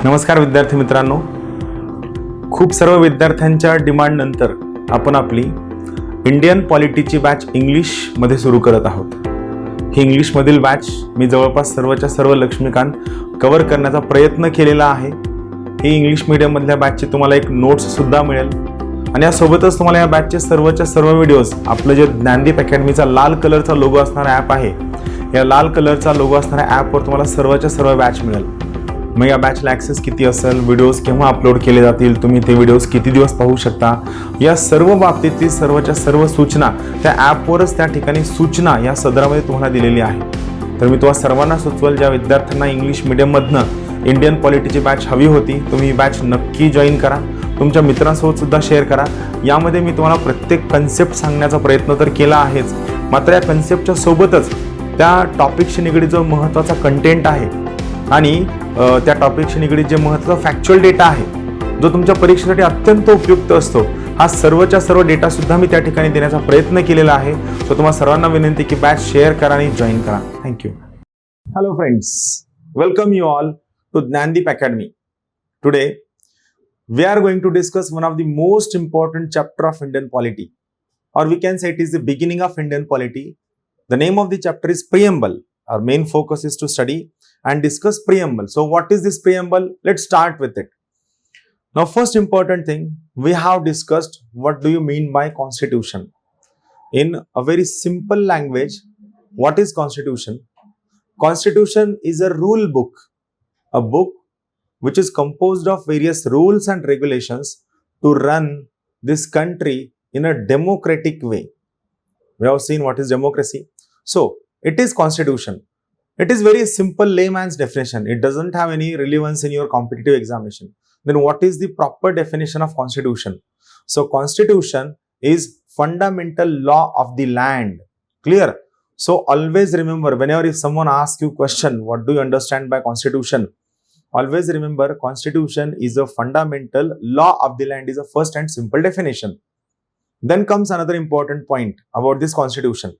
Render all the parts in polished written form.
नमस्कार विद्यार्थी मित्रांनो, खूप सर्व विद्यार्थ्यांच्या डिमांड नंतर आपण आपली इंडियन पॉलिटीची बॅच इंग्लिशमध्ये सुरू करत आहोत. ही इंग्लिशमधील बॅच मी जवळपास सर्वच्या सर्व लक्ष्मीकांत कव्हर करण्याचा प्रयत्न केलेला आहे. ही इंग्लिश मीडियममधल्या बॅचची तुम्हाला एक नोट्ससुद्धा मिळेल आणि यासोबतच तुम्हाला या बॅचचे सर्वच्या सर्व व्हिडिओज, आपलं जे ज्ञानदीप अकॅडमीचा लाल कलरचा लोगो असणारा ॲप आहे, या लाल कलरचा लोगो असणाऱ्या ॲपवर तुम्हाला सर्वच्या सर्व बॅच मिळेल. मग या बॅचला ॲक्सेस किती असेल, व्हिडिओज केव्हा अपलोड केले जातील, तुम्ही ते व्हिडिओज किती दिवस पाहू शकता, या सर्व बाबतीतली सर्वच्या सर्व सूचना त्या ॲपवरच त्या ठिकाणी सूचना या सदरामध्ये तुम्हाला दिलेली आहे. तर मी तुम्हाला सर्वांना सुचवेल, ज्या विद्यार्थ्यांना इंग्लिश मीडियममधनं इंडियन पॉलिटीची बॅच हवी होती, तुम्ही ही बॅच नक्की जॉईन करा. तुमच्या मित्रांसोबत सुद्धा शेअर करा. यामध्ये मी तुम्हाला प्रत्येक कन्सेप्ट सांगण्याचा प्रयत्न तर केला आहेच, मात्र या कन्सेप्टच्या सोबतच त्या टॉपिकशी निगडीत जो महत्त्वाचा कंटेंट आहे आणि त्या टॉपिकशी निगडीत जे महत्त्वाचा फॅक्च्युअल डेटा आहे, जो तुमच्या परीक्षेसाठी अत्यंत उपयुक्त असतो, हा सर्वच्या सर्व डेटा सुद्धा मी त्या ठिकाणी देण्याचा प्रयत्न केलेला आहे. सो तुम्हाला सर्वांना विनंती की बॅच शेअर करा आणि जॉईन करा. Thank you. Hello friends, welcome you all to Gyandeep academy. Today we are going to discuss one of the most important chapter of Indian polity, or we can say it is the beginning of Indian polity. The name of the chapter is Preamble. Our main focus is to study and discuss preamble. So what is this preamble? Let's start with it. Now, first important thing, we have discussed what do you mean by constitution. In a very simple language, what is constitution? Constitution is a rule book, a book which is composed of various rules and regulations to run this country in a democratic way. We have seen what is democracy. So, it is constitution. It is very simple layman's definition. It doesn't have any relevance in your competitive examination. Then what is the proper definition of constitution? So, constitution is fundamental law of the land. Clear? So, always remember, whenever if someone asks you question, what do you understand by constitution? Always remember, constitution is a fundamental law of the land is a first and simple definition. Then comes another important point about this constitution.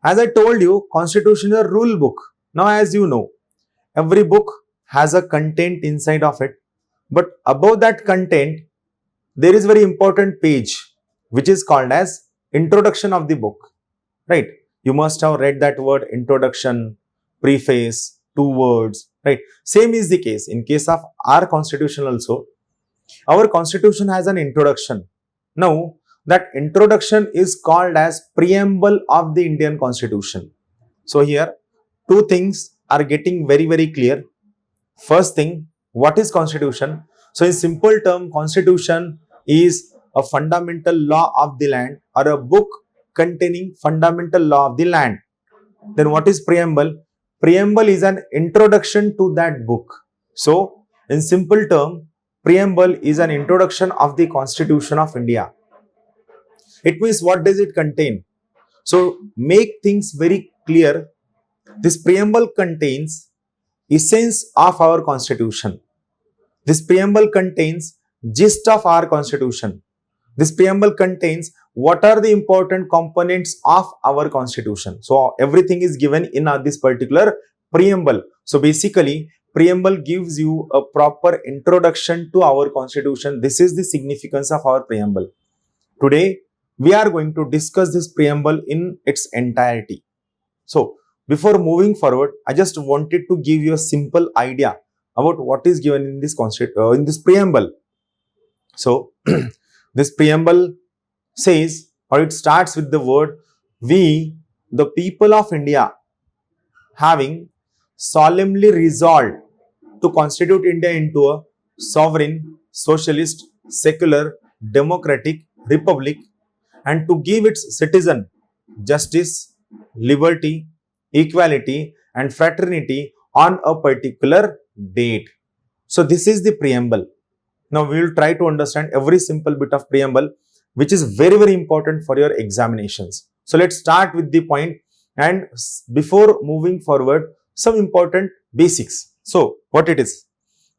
As I told you, constitution is a rule book. Now, as you know, every book has a content inside of it. But above that content, there is very important page, which is called as introduction of the book. Right? You must have read that word introduction, preface, 2 words. Right? Same is the case in case of our constitution also. Our constitution has an introduction. Now, that introduction is called as preamble of the Indian constitution. So here, 2 things are getting very, very clear. First thing, what is constitution? So in simple term, constitution is a fundamental law of the land, or a book containing fundamental law of the land. Then what is preamble? Preamble is an introduction to that book. So, in simple term, preamble is an introduction of the Constitution of India. It means what does it contain? So, make things very clear. This preamble contains essence of our Constitution. This preamble contains gist of our Constitution. This preamble contains what are the important components of our constitution. So everything is given in this particular preamble. So basically, preamble gives you a proper introduction to our constitution. This is the significance of our preamble. Today, we are going to discuss this preamble in its entirety. So before moving forward, I just wanted to give you a simple idea about what is given in this preamble. So this preamble says, or it starts with the word, we, the people of India, having solemnly resolved to constitute India into a sovereign, socialist, secular, democratic republic, and to give its citizen justice, liberty, equality, and fraternity on a particular date. So this is the preamble. Now we will try to understand every simple bit of preamble, which is very, very important for your examinations. So let's start with the point, and before moving forward, some important basics. So what it is?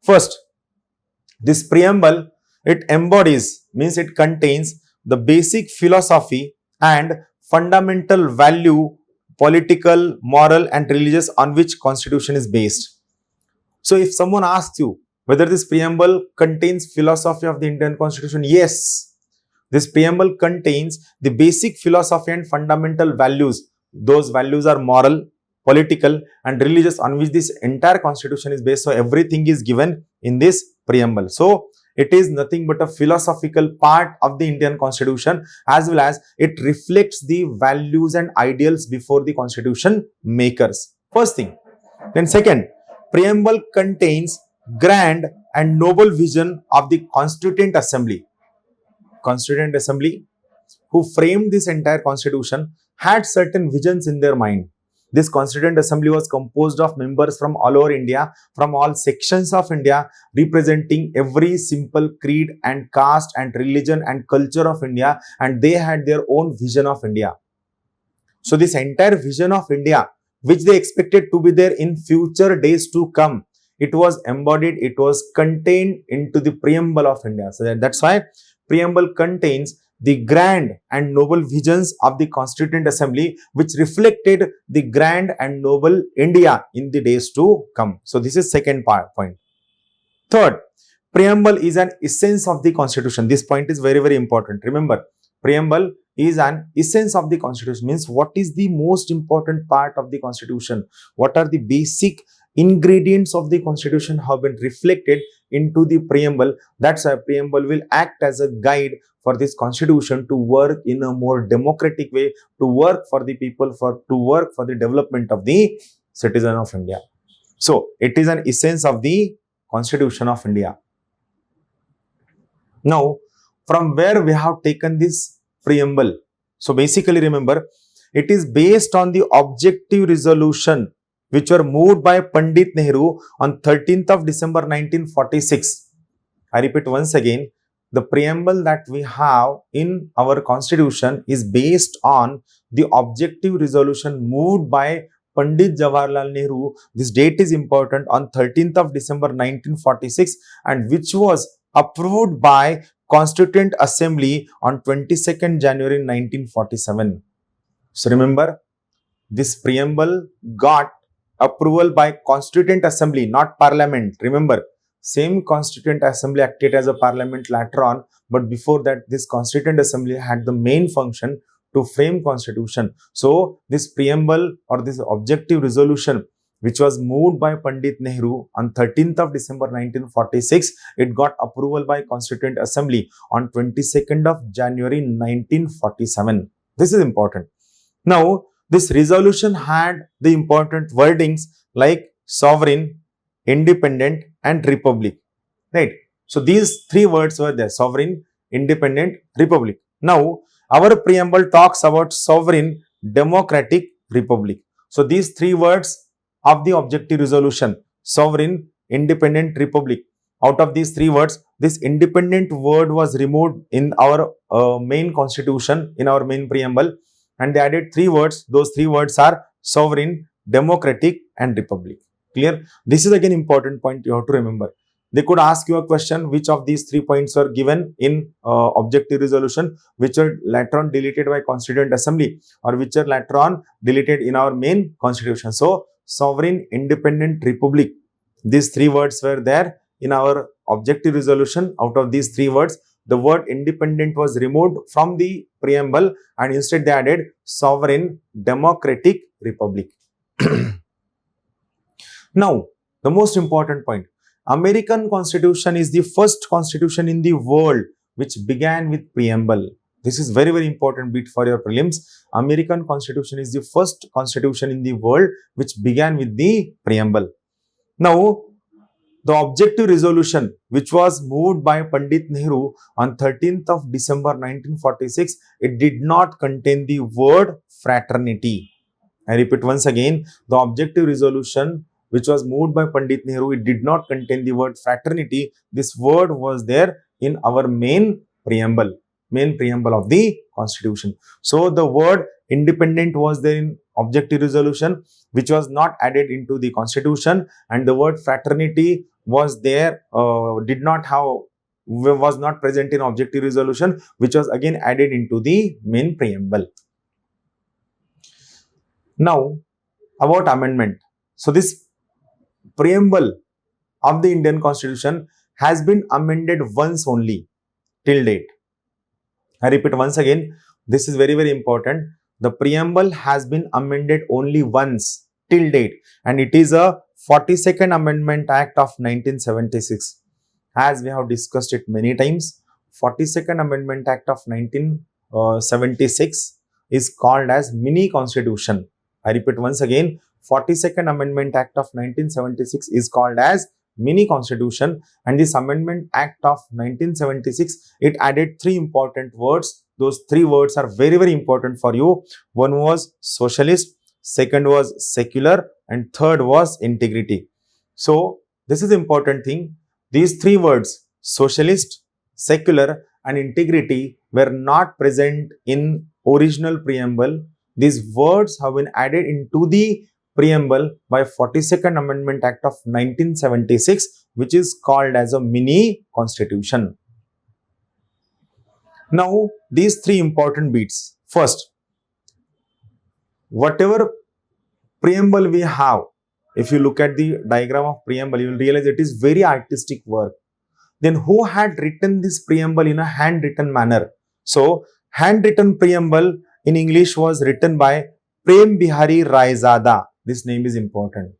First, this preamble, it embodies, means it contains the basic philosophy and fundamental value, political, moral, and religious, on which constitution is based. So if someone asks you, Whether this preamble contains philosophy of the Indian Constitution? Yes. This preamble contains the basic philosophy and fundamental values. Those values are moral, political and religious, on which this entire constitution is based. So everything is given in this preamble. So it is nothing but a philosophical part of the Indian Constitution, as well as it reflects the values and ideals before the constitution makers. First thing. Then second, preamble contains grand and noble vision of the Constituent Assembly. Constituent Assembly, who framed this entire constitution, had certain visions in their mind. This Constituent Assembly was composed of members from all over India, from all sections of India, representing every simple creed and caste and religion and culture of India, and they had their own vision of India. So this entire vision of India, which they expected to be there in future days to come, it was embodied, it was contained into the preamble of India. So that's why preamble contains the grand and noble visions of the Constituent Assembly, which reflected the grand and noble India in the days to come. So this is second point. Third, preamble is an essence of the Constitution. This point is very, very important. Remember, preamble is an essence of the Constitution, means what is the most important part of the Constitution, what are the basic ingredients of the Constitution have been reflected into the preamble. That's why preamble will act as a guide for this Constitution to work in a more democratic way, to work for the people, to work for the development of the citizen of India. So it is an essence of the Constitution of India. Now, from where we have taken this preamble? So basically, remember, it is based on the objective resolution which were moved by Pandit Nehru on 13th of December 1946. I repeat once again, the preamble that we have in our constitution is based on the objective resolution moved by Pandit Jawaharlal Nehru. This date is important, on 13th of December 1946, and which was approved by Constituent Assembly on 22nd January 1947. So remember, this preamble got approval by Constituent Assembly, not Parliament. Remember, same Constituent Assembly acted as a Parliament later on, but before that, this Constituent Assembly had the main function to frame Constitution. So this preamble or this objective resolution, which was moved by Pandit Nehru on 13th of December 1946, it got approval by Constituent Assembly on 22nd of January 1947. This is important. Now, this resolution had the important wordings like sovereign, independent and republic, right? So these three words were there: sovereign, independent, republic. Now, our preamble talks about sovereign, democratic, republic. So these three words of the objective resolution: sovereign, independent, republic. Out of these three words, this independent word was removed in our main constitution, in our main preamble, and they added three words. Those three words are sovereign, democratic and republic. Clear? This is again important point you have to remember. They could ask you a question, which of these 3 points are given in objective resolution, which are later on deleted by Constituent Assembly, or which are later on deleted in our main constitution. So sovereign, independent, republic, these 3 words were there in our objective resolution. Out of these 3 words, the word independent was removed from the preamble, and instead they added sovereign, democratic, republic. Now, the most important point: American Constitution is the first constitution in the world which began with preamble. This is very, very important bit for your prelims. American Constitution is the first constitution in the world which began with the preamble. Now, the objective resolution, which was moved by Pandit Nehru on 13th of December 1946, it did not contain the word fraternity. I repeat once again, the objective resolution which was moved by Pandit Nehru, it did not contain the word fraternity. This word was there in our main preamble of the constitution. So the word independent was there in objective resolution, which was not added into the constitution, and the word fraternity was there, was not present in objective resolution, which was again added into the main preamble. Now, about amendment. So this preamble of the Indian Constitution has been amended once only till date. I repeat once again, this is very, very important. The preamble has been amended only once till date, and it is a 42nd Amendment Act of 1976. As we have discussed it many times, 42nd Amendment Act of 1976 is called as mini constitution. I repeat once again, 42nd Amendment Act of 1976 is called as mini constitution, and this Amendment Act of 1976, it added three important words. Those three words are very, very important for you. One was socialist, second was secular, and third was integrity. So this is important thing. These three words, socialist, secular, and integrity, were not present in original preamble. These words have been added into the preamble by 42nd Amendment Act of 1976, which is called as a mini constitution. Now, these three important bits. First, whatever preamble we have, if you look at the diagram of preamble, you will realize it is very artistic work. Then who had written this preamble in a handwritten manner? So, handwritten preamble in English was written by Prem Bihari Raizada. This name is important.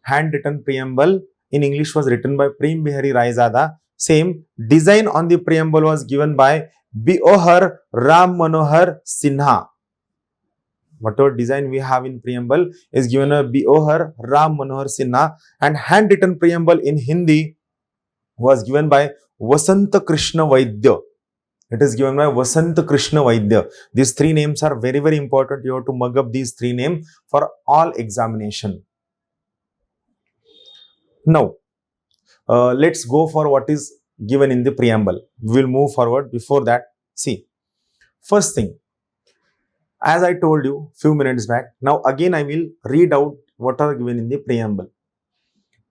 Handwritten preamble in English was written by Prem Bihari Raizada. Same design on the preamble was given by Biohar Ram Manohar Sinha. Whatever design we have in preamble is given by Biohar Ram Manohar Sinha, and handwritten preamble in Hindi was given by Vasant Krishna Vaidya. It is given by Vasant Krishna Vaidya. These three names are very, very important. You have to mug up these three names for all examination. Now, let's go for what is given in the preamble. We will move forward. Before that, see, first thing, as I told you few minutes back, now again I will read out what are given in the preamble.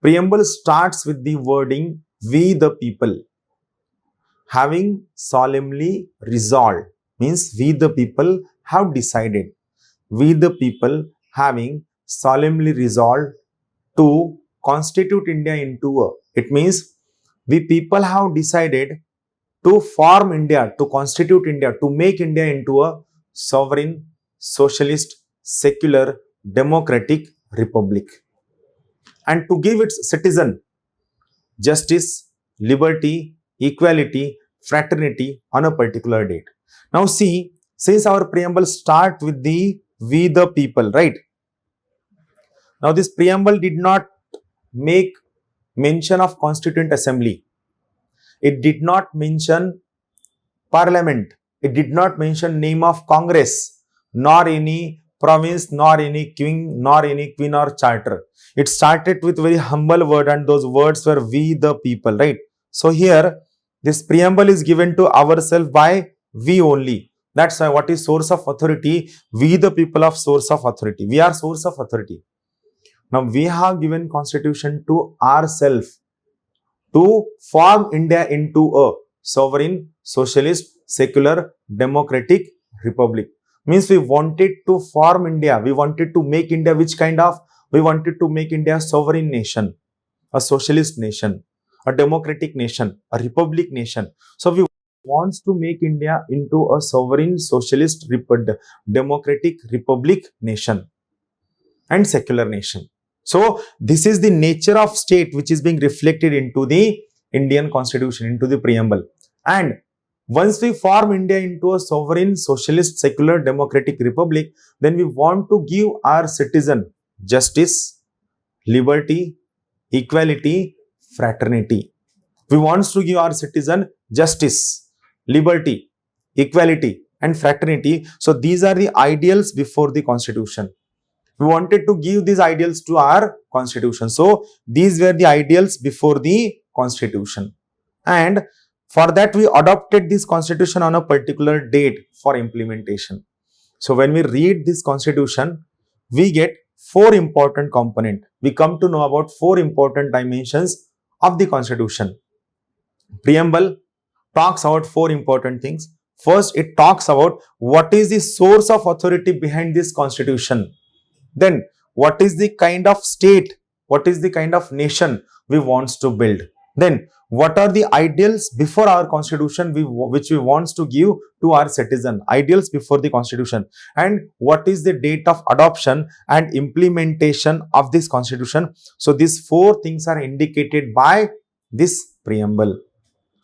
Preamble starts with the wording, we the people, having solemnly resolved, means we the people have decided. We the people having solemnly resolved to constitute India into a, it means we people have decided to form India, to constitute India, to make India into a sovereign, socialist, secular, democratic republic, and to give its citizen justice, liberty, equality, fraternity on a particular date. Now see, since our preamble start with the we the people, right? Now this preamble did not make mention of Constituent Assembly. It did not mention Parliament. It did not mention name of Congress, nor any province, nor any king, nor any queen or charter. It started with very humble word, and those words were we the people, right? So here, this preamble is given to ourselves by we only. That's why what is source of authority? We the people of source of authority. We are source of authority. Now we have given constitution to ourselves to form India into a sovereign, socialist, secular, democratic republic. Means we wanted to form India. We wanted to make India which kind of? We wanted to make India a sovereign nation, a socialist nation, a democratic nation, a republic nation. So we want to make India into a sovereign, socialist, democratic republic nation and secular nation. So this is the nature of state which is being reflected into the Indian Constitution, into the preamble. And once we form India into a sovereign, socialist, secular, democratic republic, then we want to give our citizen justice, liberty, equality, fraternity. We want to give our citizen justice, liberty, equality, and fraternity. So these are the ideals before the Constitution. We wanted to give these ideals to our Constitution. So these were the ideals before the Constitution. And for that, we adopted this Constitution on a particular date for implementation. So when we read this Constitution, we get four important components. We come to know about four important dimensions of the Constitution. Preamble talks about four important things. First, it talks about what is the source of authority behind this Constitution. Then, what is the kind of state what is the kind of nation we wants to build. Then what are the ideals before our constitution which we wants to give to our citizen, ideals before the constitution, and what is the date of adoption and implementation of this constitution. So these four things are indicated by this preamble.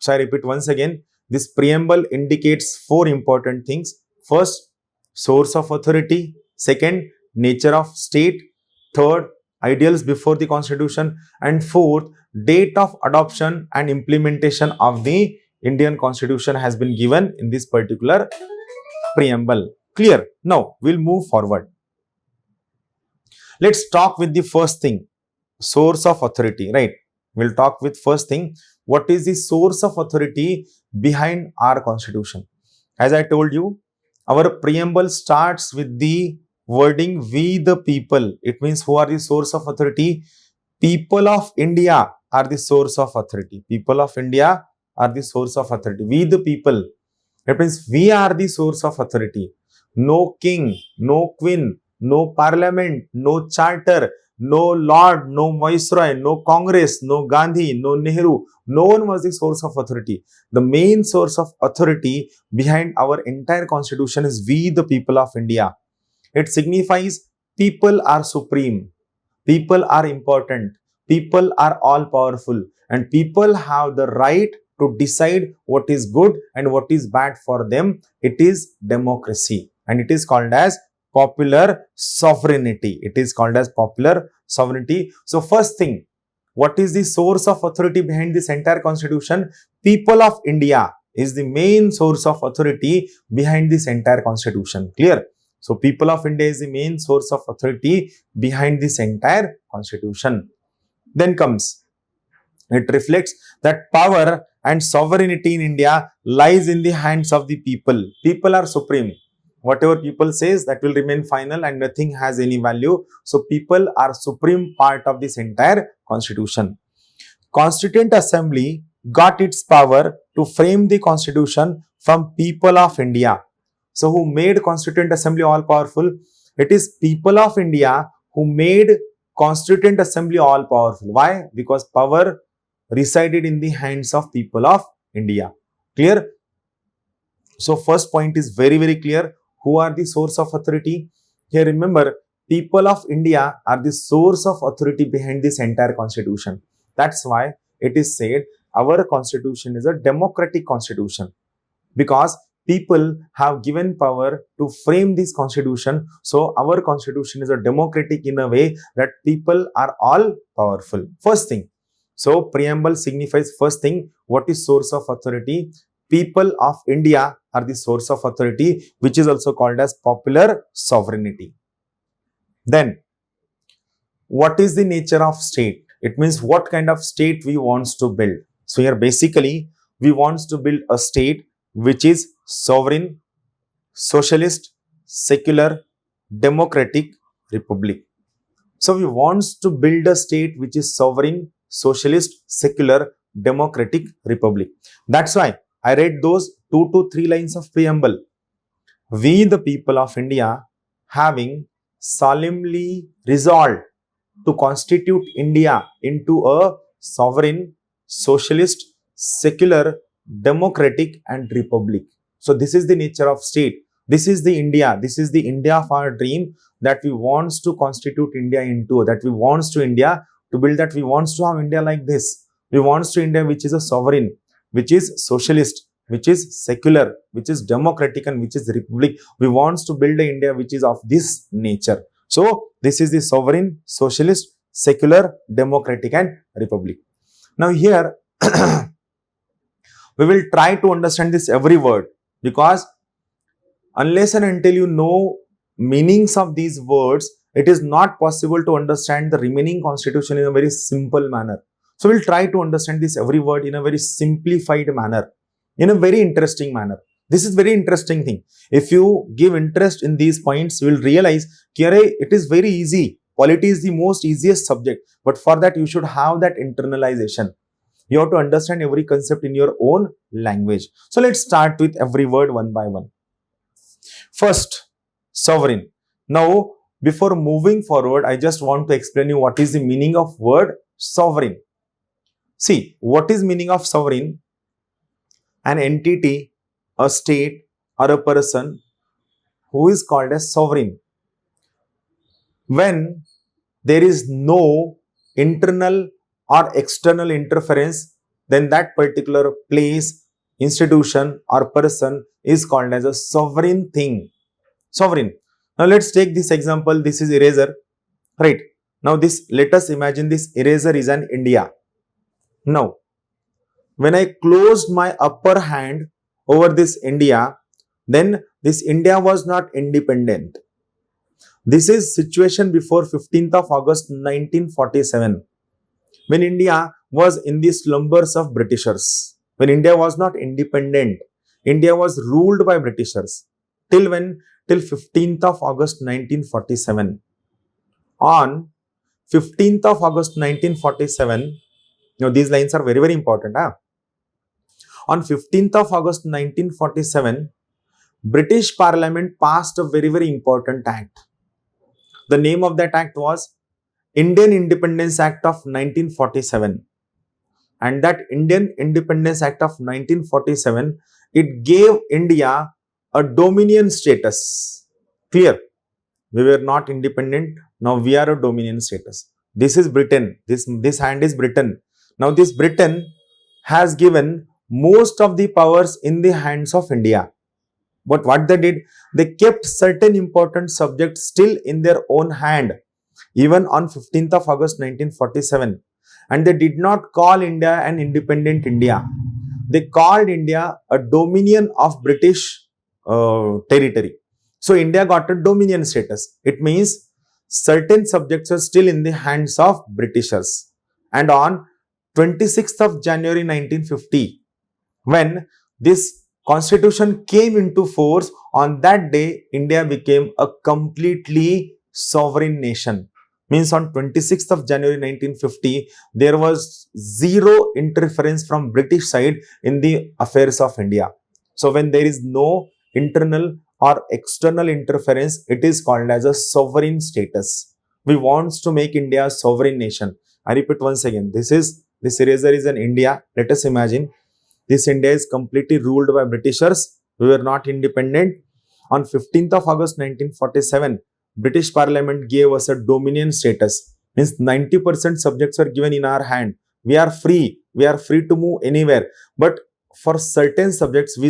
So I repeat once again, this preamble indicates four important things. First, source of authority. Second, nature of state. Third, ideals before the constitution. And fourth, date of adoption and implementation of the Indian constitution has been given in this particular preamble. Clear? Now we'll move forward. Let's talk with the first thing, source of authority, right? We'll talk with first thing, what is the source of authority behind our constitution. As I told you, our preamble starts with the wording we the people. It means who are the source of authority? People of India are the source of authority. People of India are the source of authority. We the people. It means we are the source of authority. No king, no queen, no parliament, no charter, no lord, no viceroy, no Congress, no Gandhi, no Nehru. No one was the source of authority. The main source of authority behind our entire constitution is we the people of India. It signifies people are supreme, people are important, people are all powerful, and people have the right to decide what is good and what is bad for them. It is democracy, and it is called as popular sovereignty. It is called as popular sovereignty. So first thing, what is the source of authority behind this entire constitution? People of India is the main source of authority behind this entire constitution. Clear? So people of India is the main source of authority behind this entire constitution. Then comes, it reflects that power and sovereignty in India lies in the hands of the people. People are supreme. Whatever people says, that will remain final and nothing has any value. So people are supreme part of this entire constitution. Constituent Assembly got its power to frame the constitution from people of India. So who made Constituent Assembly all powerful? It is people of India who made Constituent Assembly all powerful. Why? Because power resided in the hands of people of India. Clear? So first point is very, very clear. Who are the source of authority? Here remember, people of India are the source of authority behind this entire constitution. That's why it is said our constitution is a democratic constitution, because people have given power to frame this constitution. So our constitution is a democratic in a way that people are all powerful. First thing. So preamble signifies first thing, what is source of authority? People of India are the source of authority, which is also called as popular sovereignty. Then, what is the nature of state? It means what kind of state we want to build. So here basically, we want to build a state which is sovereign, socialist, secular, democratic, republic. So we want to build a state which is sovereign, socialist, secular, democratic, republic. That's why I read those 2 to 3 lines of preamble. We the people of India, having solemnly resolved to constitute India into a sovereign, socialist, secular, democratic and republic. So this is the nature of state. This is the India. This is the India of our dream that we want to constitute India into, that we want to India to build, that we want to have India like this. We want to India which is a sovereign, which is socialist, which is secular, which is democratic and which is republic. We want to build an India which is of this nature. So this is the sovereign, socialist, secular, democratic and republic. Now here we will try to understand this every word, because unless and until you know meanings of these words, it is not possible to understand the remaining constitution in a very simple manner. So we'll try to understand this every word in a very simplified manner, in a very interesting manner. This is very interesting thing. If you give interest in these points, you will realize it is very easy. Polity is the most easiest subject, but for that you should have that internalization. You have to understand every concept in your own language. So let's start with every word one by one. First, sovereign. Now, before moving forward, I just want to explain you what is the meaning of word sovereign. See, what is meaning of sovereign? An entity, a state, or a person who is called as sovereign when there is no internal or external interference, then that particular place, institution, or person is called as a sovereign thing. Sovereign. Now let's take this example. This is eraser, right? Now let us imagine this eraser is an India. Now, when I closed my upper hand over this India, then this India was not independent. This is situation before 15th of August 1947, when India was in the slumbers of Britishers. When India was not independent, India was ruled by Britishers. Till when? Till 15th of August 1947. On 15th of August 1947, these lines are very, very important. On 15th of August 1947, British Parliament passed a very, very important act. The name of that act was Indian Independence Act of 1947. And that Indian Independence Act of 1947, it gave India a dominion status. Clear? We were not independent. Now we are a dominion status. This is Britain. This hand is Britain. Now this Britain has given most of the powers in the hands of India. But what they did, they kept certain important subjects still in their own hand, even on 15th of August 1947. And they did not call India an independent India. They called India a dominion of British territory. So India got a dominion status. It means certain subjects are still in the hands of Britishers. And on 26th of January 1950, when this Constitution came into force, on that day, India became a completely sovereign nation. Means on 26th of January 1950, there was zero interference from British side in the affairs of India. So when there is no internal or external interference, it is called as a sovereign status. We want to make India a sovereign nation. I repeat once again, this eraser is an India. Let us imagine this India is completely ruled by Britishers. We were not independent. On 15th of August 1947, British Parliament gave us a dominion status. Means 90% subjects were given in our hand. We are free. We are free to move anywhere. But for certain subjects, we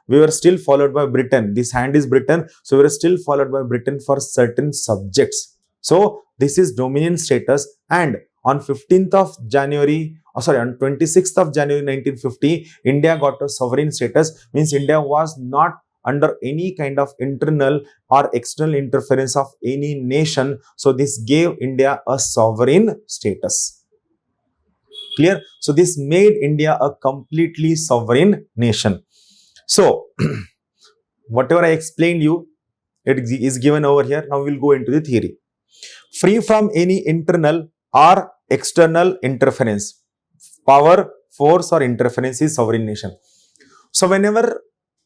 were still followed by Britain. This hand is Britain. So we were still followed by Britain for certain subjects. So this is dominion status. And on 15th of January, on 26th of January 1950, India got a sovereign status. Means India was not under any kind of internal or external interference of any nation. So this gave India a sovereign status. Clear? So this made India a completely sovereign nation. So whatever I explained you, it is given over here. Now we will go into the theory. Free from any internal or external interference. Power, force, or interference is sovereign nation. So whenever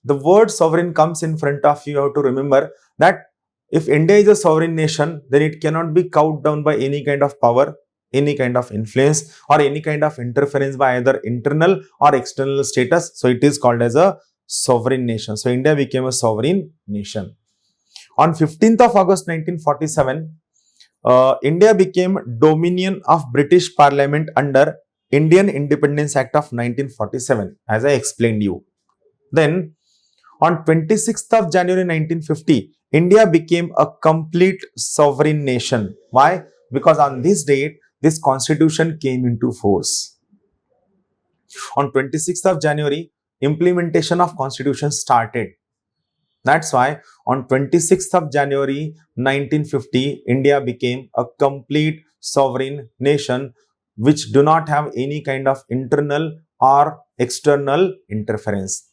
the word sovereign comes in front of you, you have to remember that if India is a sovereign nation, then it cannot be cowed down by any kind of power, any kind of influence, or any kind of interference by either internal or external status. So it is called as a sovereign nation. So India became a sovereign nation. On 15th of August 1947, India became dominion of British Parliament under Indian Independence Act of 1947, as I explained you. Then, on 26th of January 1950, India became a complete sovereign nation. Why? Because on this date, this constitution came into force. On 26th of January, implementation of constitution started. That's why on 26th of January 1950, India became a complete sovereign nation which do not have any kind of internal or external interference.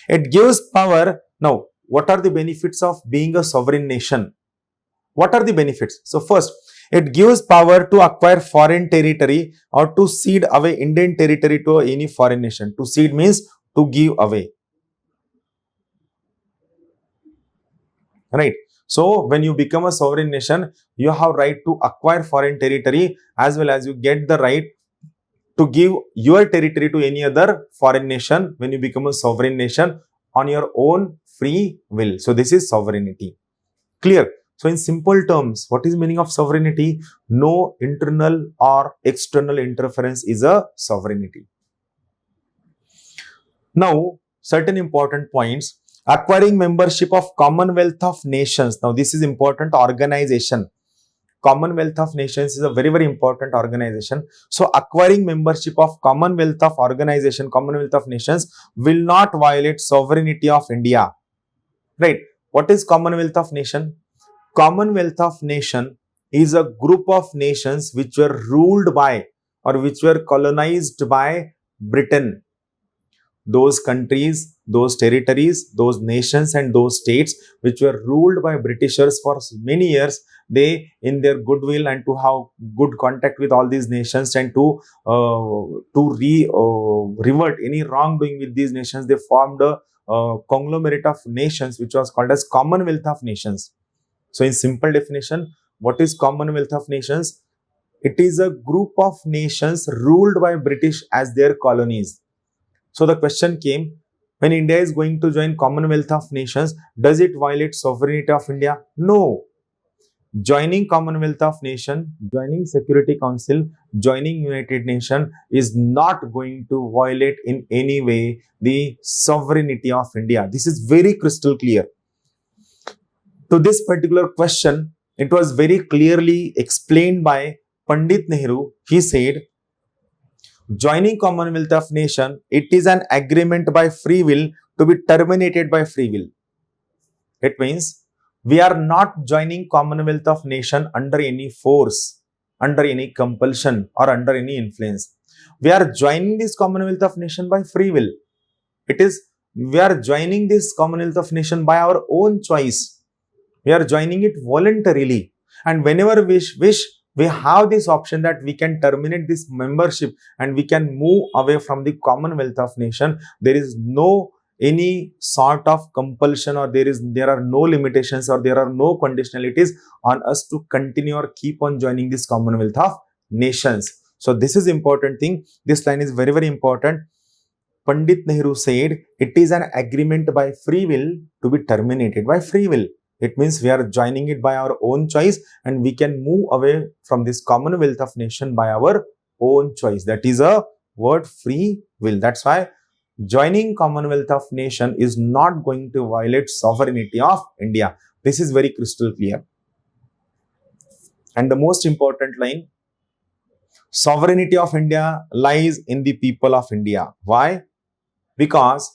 It gives power. Now, what are the benefits of being a sovereign nation? What are the benefits? So first, it gives power to acquire foreign territory or to cede away Indian territory to any foreign nation. To cede means to give away. Right. So when you become a sovereign nation, you have right to acquire foreign territory as well as you get the right to give your territory to any other foreign nation when you become a sovereign nation on your own free will. So this is sovereignty. Clear? So in simple terms, what is meaning of sovereignty? No internal or external interference is a sovereignty. Now, certain important points. Acquiring membership of Commonwealth of Nations. Now, this is important organization. Commonwealth of Nations is a very, very important organization. So, acquiring membership of Commonwealth of Organization, Commonwealth of Nations will not violate sovereignty of India. Right? What is Commonwealth of Nation? Commonwealth of Nation is a group of nations which were ruled by or which were colonized by Britain. Those countries, those territories, those nations and those states which were ruled by Britishers for many years, they in their goodwill and to have good contact with all these nations and to revert any wrongdoing with these nations, they formed a conglomerate of nations which was called as Commonwealth of Nations. So in simple definition, what is Commonwealth of Nations? It is a group of nations ruled by British as their colonies. So the question came, when India is going to join Commonwealth of Nations, does it violate sovereignty of India? No. Joining Commonwealth of Nations, joining Security Council, joining United Nations is not going to violate in any way the sovereignty of India. This is very crystal clear. To this particular question, it was very clearly explained by Pandit Nehru. He said, joining Commonwealth of Nations, it is an agreement by free will to be terminated by free will. It means we are not joining Commonwealth of Nations under any force, under any compulsion or under any influence. We are joining this Commonwealth of Nations by free will. It is, we are joining this Commonwealth of Nations by our own choice. We are joining it voluntarily. And whenever we wish, we have this option that we can terminate this membership and we can move away from the Commonwealth of Nations. There is no any sort of compulsion or there are no limitations or there are no conditionalities on us to continue or keep on joining this Commonwealth of Nations. So this is important thing. This line is very, very important. Pandit Nehru said it is an agreement by free will to be terminated by free will. It means we are joining it by our own choice and we can move away from this Commonwealth of Nations by our own choice. That is a word, free will. That's why joining Commonwealth of Nations is not going to violate sovereignty of India. This is very crystal clear. And the most important line, sovereignty of India lies in the people of India. Why? Because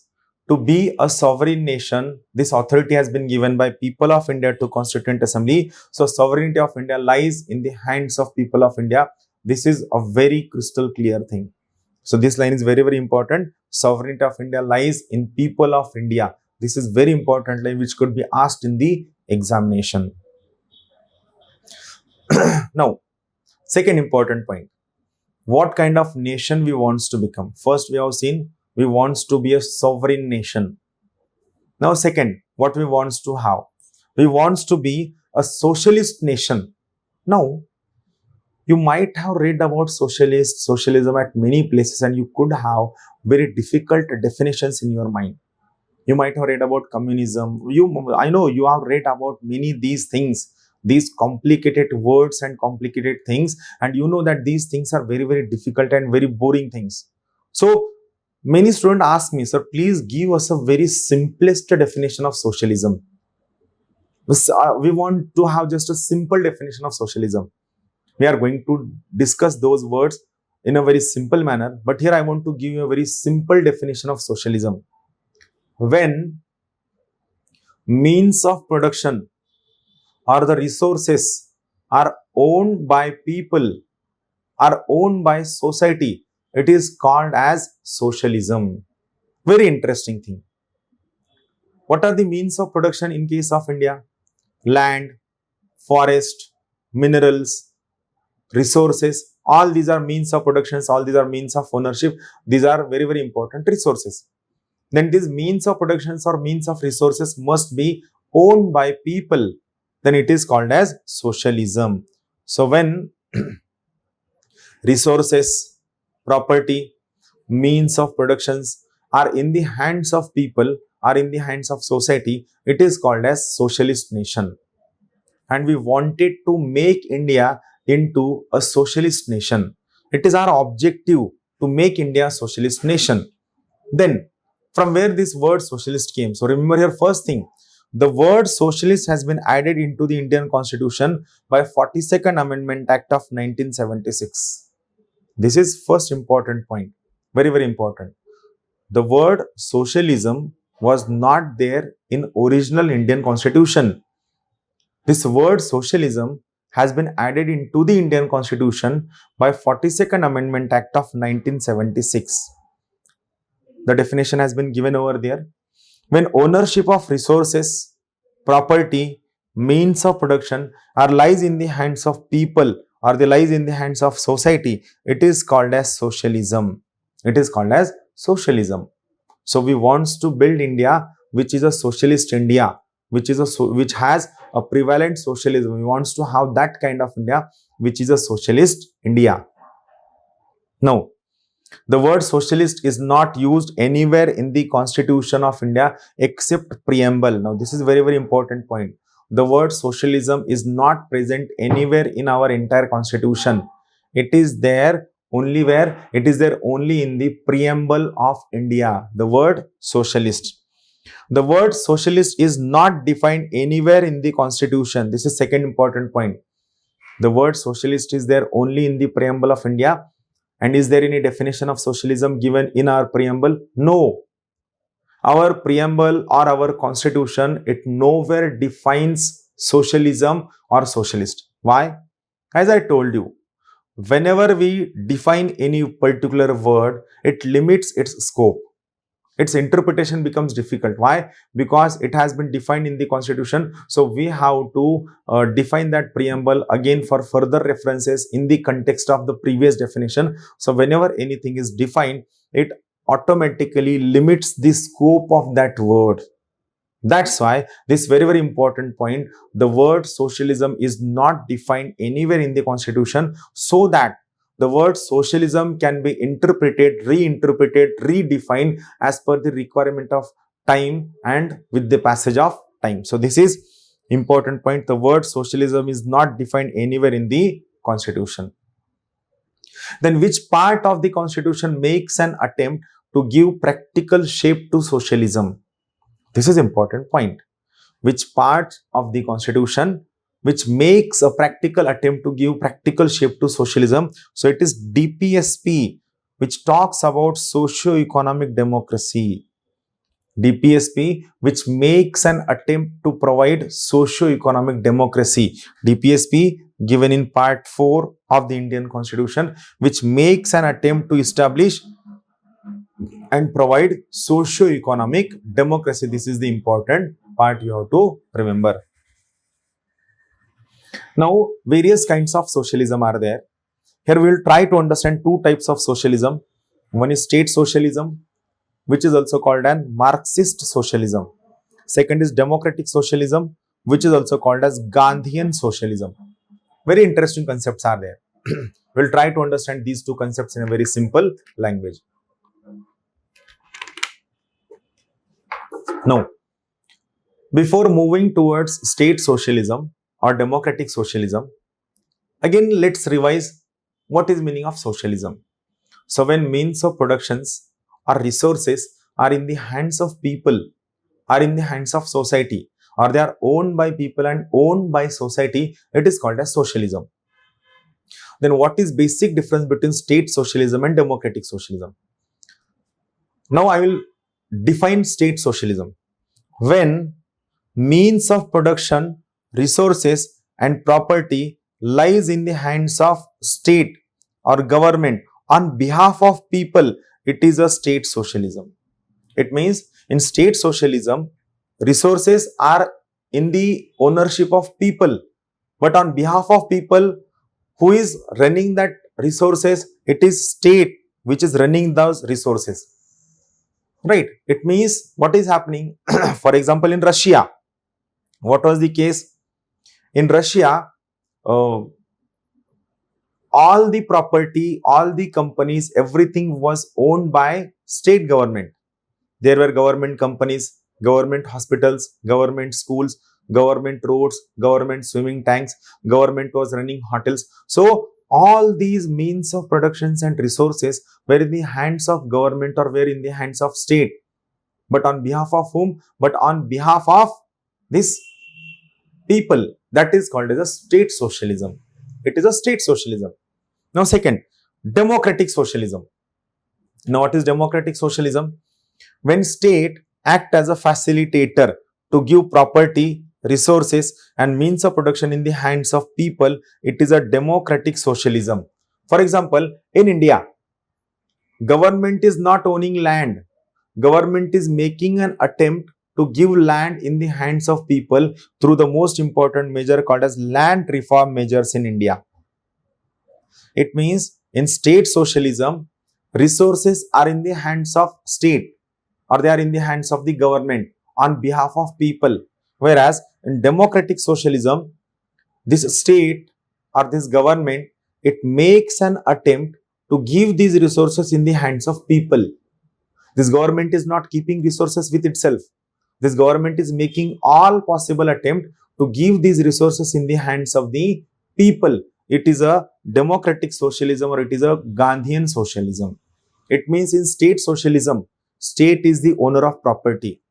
to be a sovereign nation, this authority has been given by people of India to Constituent Assembly. So sovereignty of India lies in the hands of people of India. This is a very crystal clear thing. So this line is very, very important. Sovereignty of India lies in people of India. This is very important line which could be asked in the examination. Now, second important point. What kind of nation we want to become? First, we have seen we want to be a sovereign nation. Now, second, what we want to have? We want to be a socialist nation. Now, you might have read about socialism at many places and you could have very difficult definitions in your mind. You might have read about communism. I know you have read about many these things, these complicated words and complicated things, and you know that these things are very, very difficult and very boring things. So, many students ask me, sir, please give us a very simplest definition of socialism. We want to have just a simple definition of socialism. We are going to discuss those words in a very simple manner. But here I want to give you a very simple definition of socialism. When means of production or the resources are owned by people, are owned by society, it is called as socialism. Very interesting thing. What are the means of production in case of India? Land, forest, minerals, resources, all these are means of productions, all these are means of ownership. These are very, very important resources. Then these means of productions or means of resources must be owned by people then it is called as socialism. So when resources, property, means of productions are in the hands of people, are in the hands of society, it is called as socialist nation. And we wanted to make India into a socialist nation. It is our objective to make India a socialist nation. Then, from where this word socialist came? So remember here, first thing, the word socialist has been added into the Indian Constitution by 42nd Amendment Act of 1976. This is first important point. Very, very important. The word socialism was not there in original Indian Constitution. This word socialism has been added into the Indian Constitution by 42nd Amendment Act of 1976. The definition has been given over there. When ownership of resources, property, means of production lies in the hands of people or they lies in the hands of society, it is called as socialism. It is called as socialism. So we want to build India which is a socialist India, which has a prevalent socialism. We want to have that kind of India which is a socialist India. Now, the word socialist is not used anywhere in the Constitution of India except preamble. Now, this is very, very important point. The word socialism is not present anywhere in our entire Constitution. It is there only where? It is there only in the preamble of India. The word socialist. The word socialist is not defined anywhere in the Constitution. This is second important point. The word socialist is there only in the preamble of India. And is there any definition of socialism given in our preamble? No. Our preamble or our constitution, it nowhere defines socialism or socialist. Why? As I told you, whenever we define any particular word, it limits its scope. Its interpretation becomes difficult. Why? Because it has been defined in the constitution. So we have to define that preamble again for further references in the context of the previous definition. So whenever anything is defined, it automatically limits the scope of that word. That's why this very, very important point, the word socialism is not defined anywhere in the constitution, so that the word socialism can be interpreted, reinterpreted, redefined as per the requirement of time and with the passage of time. So this is important point. The word socialism is not defined anywhere in the constitution. Then which part of the constitution makes an attempt to give practical shape to socialism? This is important point. Which part of the constitution which makes a practical attempt to give practical shape to socialism? So it is DPSP, which talks about socio-economic democracy. DPSP, which makes an attempt to provide socio-economic democracy. DPSP given in part 4 of the Indian Constitution, which makes an attempt to establish and provide socio-economic democracy. This is the important part you have to remember. Now, various kinds of socialism are there. Here we will try to understand two types of socialism. One is state socialism, which is also called as Marxist socialism. Second is democratic socialism, which is also called as Gandhian socialism. Very interesting concepts are there. We will try to understand these two concepts in a very simple language. Now, before moving towards state socialism or democratic socialism, again let's revise what is meaning of socialism. So when means of productions or resources are in the hands of people, are in the hands of society, or they are owned by people and owned by society, it is called as socialism. Then what is basic difference between state socialism and democratic socialism? Now I will define state socialism. When means of production, resources and property lies in the hands of state or government on behalf of people, it is a state socialism. It means in state socialism, resources are in the ownership of people, but on behalf of people, who is running that resources? It is state which is running those resources. Right? It means what is happening? For example, in Russia, what was the case? In Russia, all the property, all the companies, everything was owned by state government. There were government companies, government hospitals, government schools, government roads, government swimming tanks, government was running hotels. So all these means of productions and resources were in the hands of government or were in the hands of state. But on behalf of whom? But on behalf of this people. That is called as a state socialism. It is a state socialism. Now second, democratic socialism. Now what is democratic socialism? When state act as a facilitator to give property, resources and means of production in the hands of people, it is a democratic socialism. For example, in India, government is not owning land. Government is making an attempt to give land in the hands of people through the most important measure called as land reform measures in India. It means in state socialism, resources are in the hands of state or they are in the hands of the government on behalf of people. Whereas in democratic socialism, this state or this government, it makes an attempt to give these resources in the hands of people. This government is not keeping resources with itself. This government is making all possible attempt to give these resources in the hands of the people. It is a democratic socialism or it is a Gandhian socialism. It means in state socialism, state is the owner of property.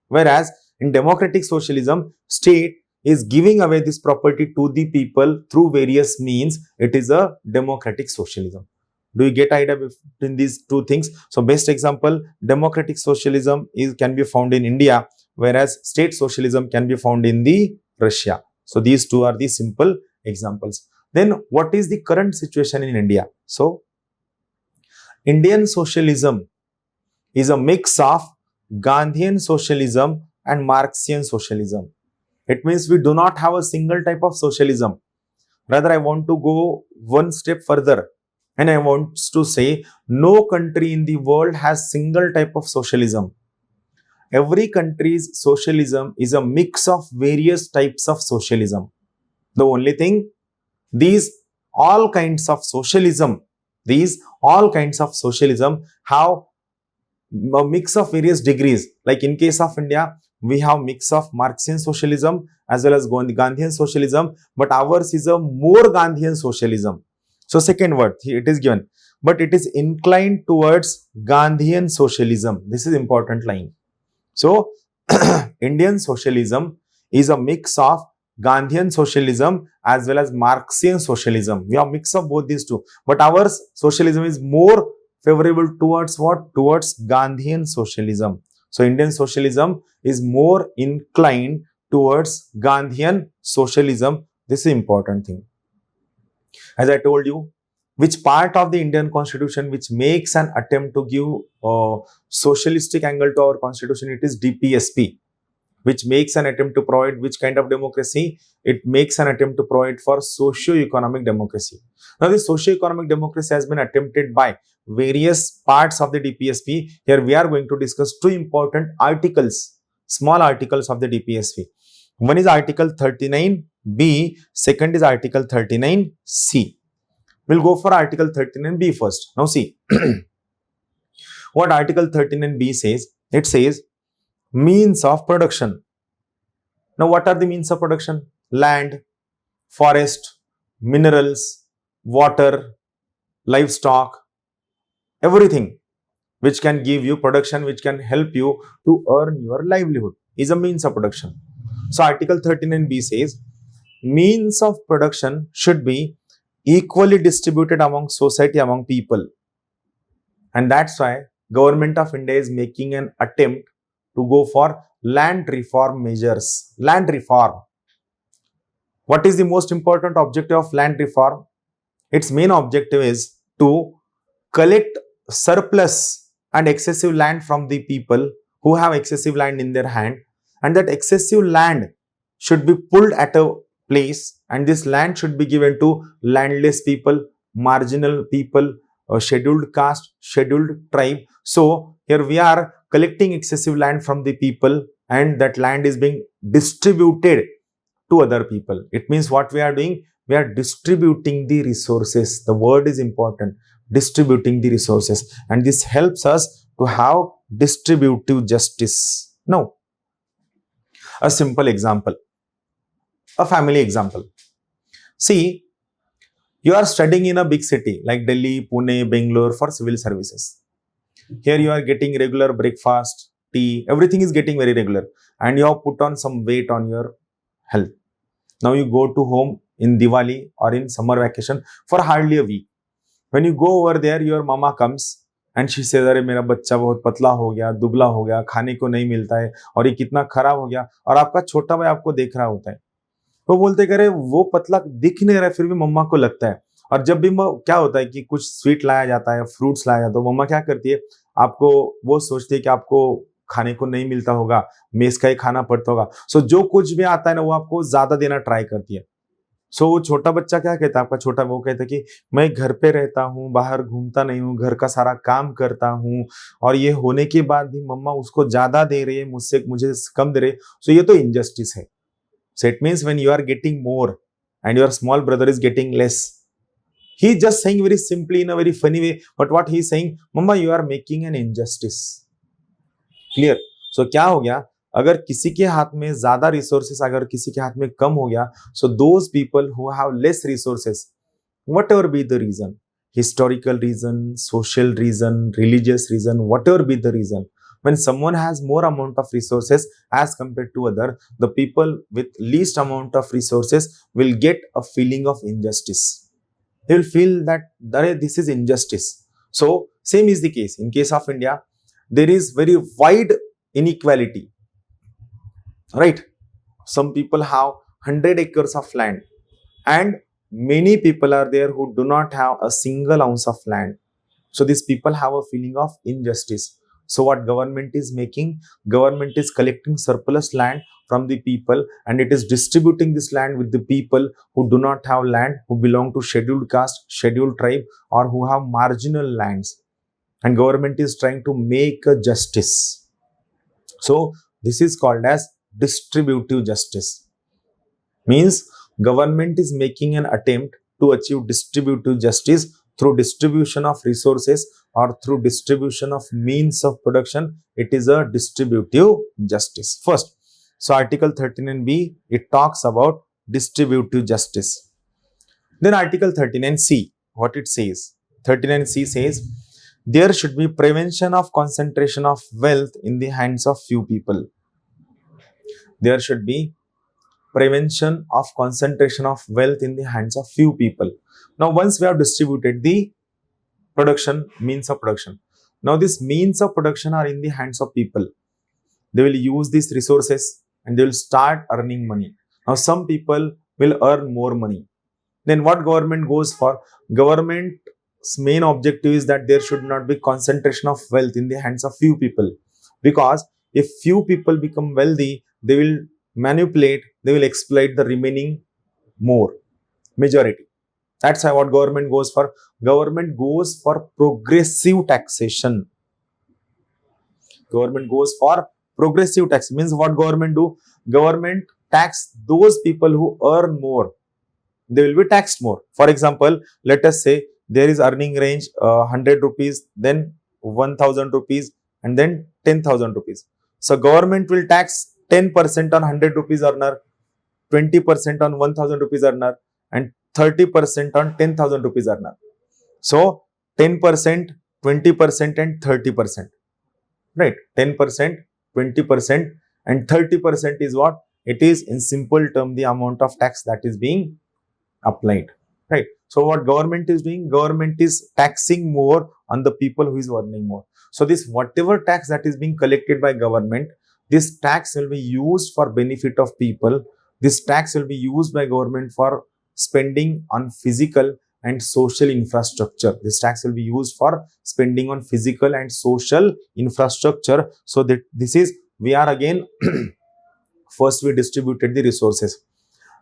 Whereas in democratic socialism, state is giving away this property to the people through various means. It is a democratic socialism. Do you get idea between these two things? So best example, democratic socialism can be found in India, whereas state socialism can be found in the Russia. So these two are the simple examples. Then what is the current situation in India? So Indian socialism is a mix of Gandhian socialism and Marxian socialism. It means we do not have a single type of socialism. Rather, I want to go one step further and I want to say no country in the world has single type of socialism. Every country's socialism is a mix of various types of socialism. The only thing, these all kinds of socialism have a mix of various degrees. Like in case of India, we have mix of Marxian socialism as well as Gandhian socialism, but ours is a more Gandhian socialism. So second word, it is given, but it is inclined towards Gandhian socialism. This is important line. So Indian socialism is a mix of Gandhian socialism as well as Marxian socialism. We have mix of both these two, but our socialism is more favorable towards what? Towards Gandhian socialism. So Indian socialism is more inclined towards Gandhian socialism. This is an important thing. As I told you, which part of the Indian constitution which makes an attempt to give a socialistic angle to our constitution, it is DPSP, which makes an attempt to provide which kind of democracy? It makes an attempt to provide for socio-economic democracy. Now, this socio-economic democracy has been attempted by various parts of the DPSP. Here we are going to discuss two important articles, small articles of the DPSP. One is Article 39B, second is Article 39C. We'll go for Article 39B first. Now see, what Article 39B says? It says, means of production. Now what are the means of production? Land, forest, minerals, water, livestock, everything which can give you production, which can help you to earn your livelihood is a means of production. So Article 39B says, means of production should be equally distributed among society, among people. And that's why Government of India is making an attempt to go for land reform measures. Land reform. What is the most important objective of land reform? Its main objective is to collect surplus and excessive land from the people who have excessive land in their hand, and that excessive land should be pulled at a place, and this land should be given to landless people, marginal people, scheduled caste, scheduled tribe. So here we are collecting excessive land from the people, and that land is being distributed to other people. It means what we are doing? We are distributing the resources. The word is important. Distributing the resources. And this helps us to have distributive justice. Now, a simple example. A family example. See, you are studying in a big city like Delhi, Pune, Bangalore for civil services. Here you are getting regular breakfast, tea, everything is getting very regular. And you have put on some weight on your health. Now you go to home in Diwali or in summer vacation for hardly a week. When you go over there, your mama comes and she says, अरे मेरा बच्चा बहुत पतला हो गया, दुबला हो गया, खाने को नहीं मिलता है और ये कितना खराब हो गया, और आपका छोटा भाई आपको देख रहा होता है. वो बोलते करे वो पतला दिख नहीं रहा है, फिर भी मम्मा को लगता है. और जब भी क्या होता है कि कुछ स्वीट लाया जाता है, फ्रूट्स लाया जाता है, तो मम्मा क्या करती है, आपको वो सोचती है कि आपको खाने को नहीं मिलता होगा, मेस का ही खाना पड़ता होगा. सो जो कुछ भी आता है ना वो आपको ज्यादा देना ट्राई करती है. सो वो छोटा बच्चा क्या कहता है, आपका छोटा, वो कहता है कि मैं घर पे रहता हूँ, बाहर घूमता नहीं हूँ, घर का सारा काम करता हूँ, और ये होने के बाद भी मम्मा उसको ज्यादा दे रही है, मुझे कम दे रही है. सो ये तो इनजस्टिस है. So it means when you are getting more and your small brother is getting less, he is just saying very simply in a very funny way, but what he is saying, Mama, you are making an injustice. Clear? So क्या हो गया, अगर किसी के हाथ में ज्यादा resources, अगर किसी के हाथ में कम हो गया, so those people who have less resources, whatever be the reason, historical reason, social reason, religious reason, whatever be the reason, when someone has more amount of resources as compared to other, the people with least amount of resources will get a feeling of injustice. They will feel that this is injustice. So same is the case. In case of India, there is very wide inequality. Right? Some people have 100 acres of land and many people are there who do not have a single ounce of land. So these people have a feeling of injustice. So what government is making? Government is collecting surplus land from the people and it is distributing this land with the people who do not have land, who belong to scheduled caste, scheduled tribe, or who have marginal lands. And government is trying to make a justice. So this is called as distributive justice. Means government is making an attempt to achieve distributive justice through distribution of resources or through distribution of means of production. It is a distributive justice. First, so Article 39B, it talks about distributive justice. Then Article 39C, what it says? 39C says, there should be prevention of concentration of wealth in the hands of few people. There should be prevention of concentration of wealth in the hands of few people. Now, once we have distributed the production, means of production, now these means of production are in the hands of people. They will use these resources and they will start earning money. Now, some people will earn more money. Then what government goes for? Government's main objective is that there should not be concentration of wealth in the hands of few people. Because if few people become wealthy, they will manipulate, they will exploit the remaining majority. That's why what government goes for? Government goes for progressive taxation. Government goes for progressive tax. Means what government do? Government tax those people who earn more. They will be taxed more. For example, let us say there is earning range 100 rupees, then 1000 rupees, and then 10,000 rupees. So government will tax 10% on 100 rupees earner, 20% on 1000 rupees earner, and 30% on 10,000 rupees earner. So 10%, 20% and 30%. Right? 10%, 20% and 30% is what? It is in simple term the amount of tax that is being applied. Right? So what government is doing? Government is taxing more on the people who is earning more. So this whatever tax that is being collected by government, this tax will be used for benefit of people. This tax will be used by government for spending on physical and social infrastructure. This tax will be used for spending on physical and social infrastructure. So that this is, we are again, first we distributed the resources.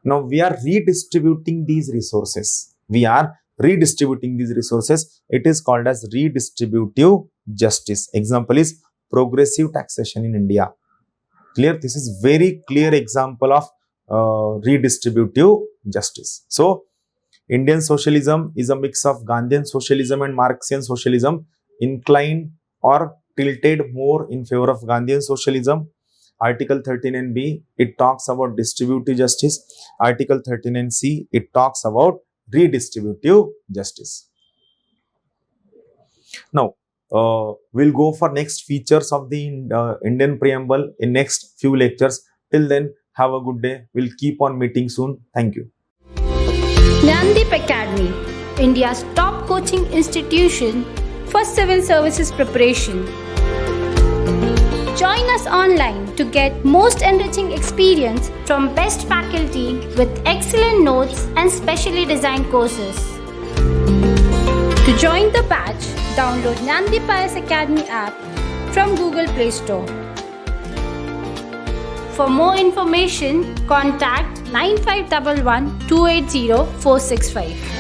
Now we are redistributing these resources. We are redistributing these resources. It is called as redistributive justice. Example is progressive taxation in India. Clear? This is very clear example of redistributive justice. So, Indian socialism is a mix of Gandhian socialism and Marxian socialism, inclined or tilted more in favor of Gandhian socialism. Article 39B, it talks about distributive justice. Article 39C, it talks about redistributive justice. Now, we'll go for next features of the Indian preamble in next few lectures. Till then, have a good day. We'll keep on meeting soon. Thank you. Dnyanadeep Academy, India's top coaching institution for civil services preparation. Join us online to get most enriching experience from best faculty with excellent notes and specially designed courses. To join the batch, download Dnyanadeep IAS Academy app from Google Play Store. For more information, contact 9511 280 465.